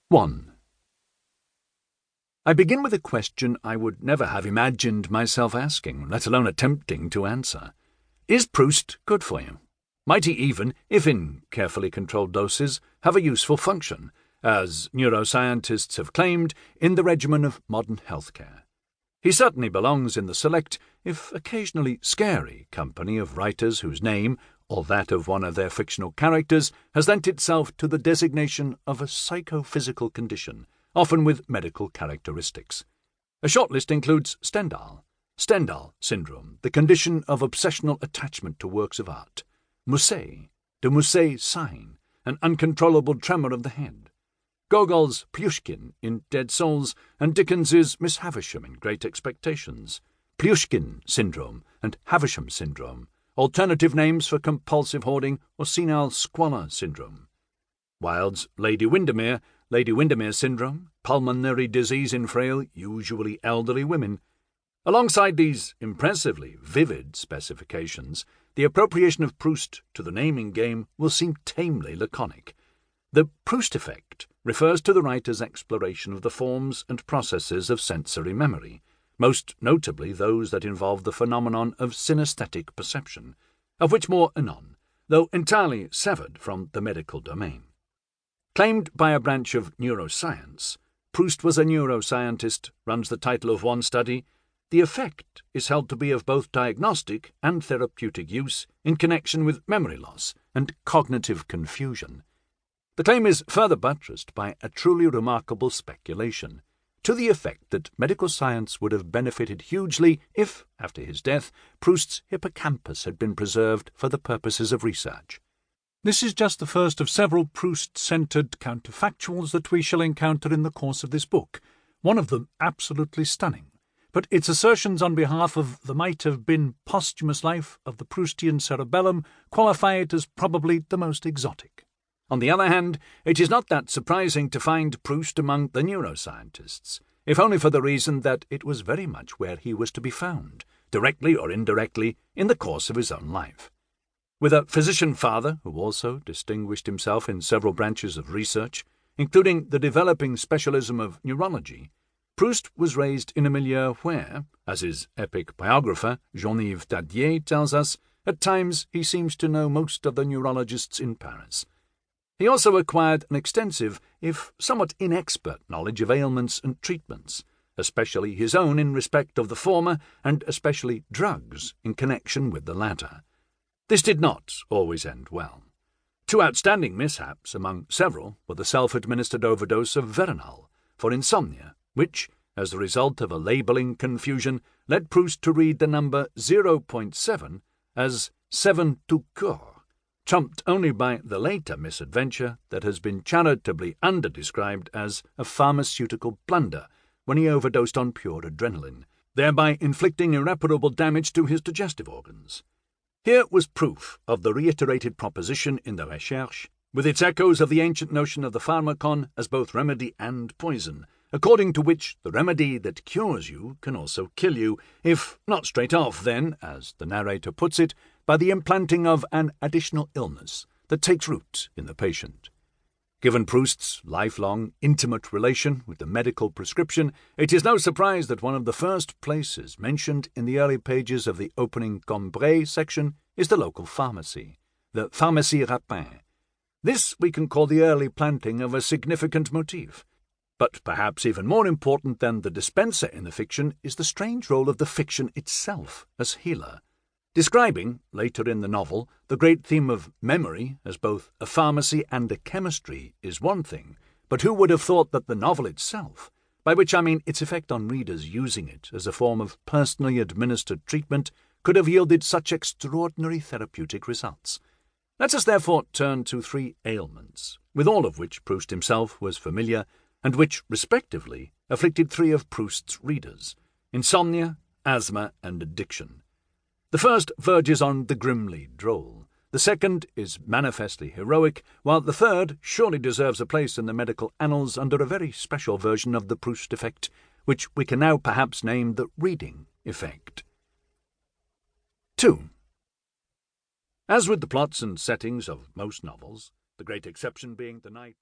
1. I begin with a question I would never have imagined myself asking, let alone attempting to answer. Is Proust good for you? Might he even, if in carefully controlled doses, have a useful function, as neuroscientists have claimed, in the regimen of modern healthcare? He certainly belongs in the select, if occasionally scary, company of writers whose name, or that of one of their fictional characters, has lent itself to the designation of a psychophysical condition, often with medical characteristics. A short list includes Stendhal syndrome, the condition of obsessional attachment to works of art; Musset, the Musset sign, an uncontrollable tremor of the head; Gogol's Plyushkin in Dead Souls, and Dickens's Miss Havisham in Great Expectations; Plyushkin syndrome and Havisham syndrome, alternative names for compulsive hoarding or senile squalor syndrome; Wilde's Lady Windermere syndrome, pulmonary disease in frail, usually elderly women. Alongside these impressively vivid specifications, the appropriation of Proust to the naming game will seem tamely laconic. The Proust effect refers to the writer's exploration of the forms and processes of sensory memory, most notably those that involve the phenomenon of synesthetic perception, of which more anon, though entirely severed from the medical domain. Claimed by a branch of neuroscience, Proust was a neuroscientist, runs the title of one study. The effect is held to be of both diagnostic and therapeutic use in connection with memory loss and cognitive confusion. The claim is further buttressed by a truly remarkable speculation, to the effect that medical science would have benefited hugely if, after his death, Proust's hippocampus had been preserved for the purposes of research. This is just the first of several Proust-centred counterfactuals that we shall encounter in the course of this book, one of them absolutely stunning, but its assertions on behalf of the might-have-been posthumous life of the Proustian cerebellum qualify it as probably the most exotic. On the other hand, it is not that surprising to find Proust among the neuroscientists, if only for the reason that it was very much where he was to be found, directly or indirectly, in the course of his own life. With a physician father who also distinguished himself in several branches of research, including the developing specialism of neurology, Proust was raised in a milieu where, as his epic biographer Jean-Yves Dadier tells us, at times he seems to know most of the neurologists in Paris. He also acquired an extensive, if somewhat inexpert, knowledge of ailments and treatments, especially his own in respect of the former, and especially drugs in connection with the latter. This did not always end well. Two outstanding mishaps among several were the self-administered overdose of Veronal for insomnia, which, as the result of a labelling confusion, led Proust to read the number 0.7 as 7 tout court, trumped only by the later misadventure that has been charitably underdescribed as a pharmaceutical blunder when he overdosed on pure adrenaline, thereby inflicting irreparable damage to his digestive organs. Here was proof of the reiterated proposition in the Recherche, with its echoes of the ancient notion of the pharmacon as both remedy and poison, according to which the remedy that cures you can also kill you, if not straight off, then, as the narrator puts it, by the implanting of an additional illness that takes root in the patient. Given Proust's lifelong, intimate relation with the medical prescription, it is no surprise that one of the first places mentioned in the early pages of the opening Combray section is the local pharmacy, the Pharmacie Rapin. This we can call the early planting of a significant motif. But perhaps even more important than the dispenser in the fiction is the strange role of the fiction itself as healer. Describing, later in the novel, the great theme of memory as both a pharmacy and a chemistry is one thing, but who would have thought that the novel itself, by which I mean its effect on readers using it as a form of personally administered treatment, could have yielded such extraordinary therapeutic results? Let us therefore turn to three ailments, with all of which Proust himself was familiar, and which, respectively, afflicted three of Proust's readers: insomnia, asthma, and addiction. The first verges on the grimly droll. The second is manifestly heroic, while the third surely deserves a place in the medical annals under a very special version of the Proust effect, which we can now perhaps name the reading effect. 2. As with the plots and settings of most novels, the great exception being the night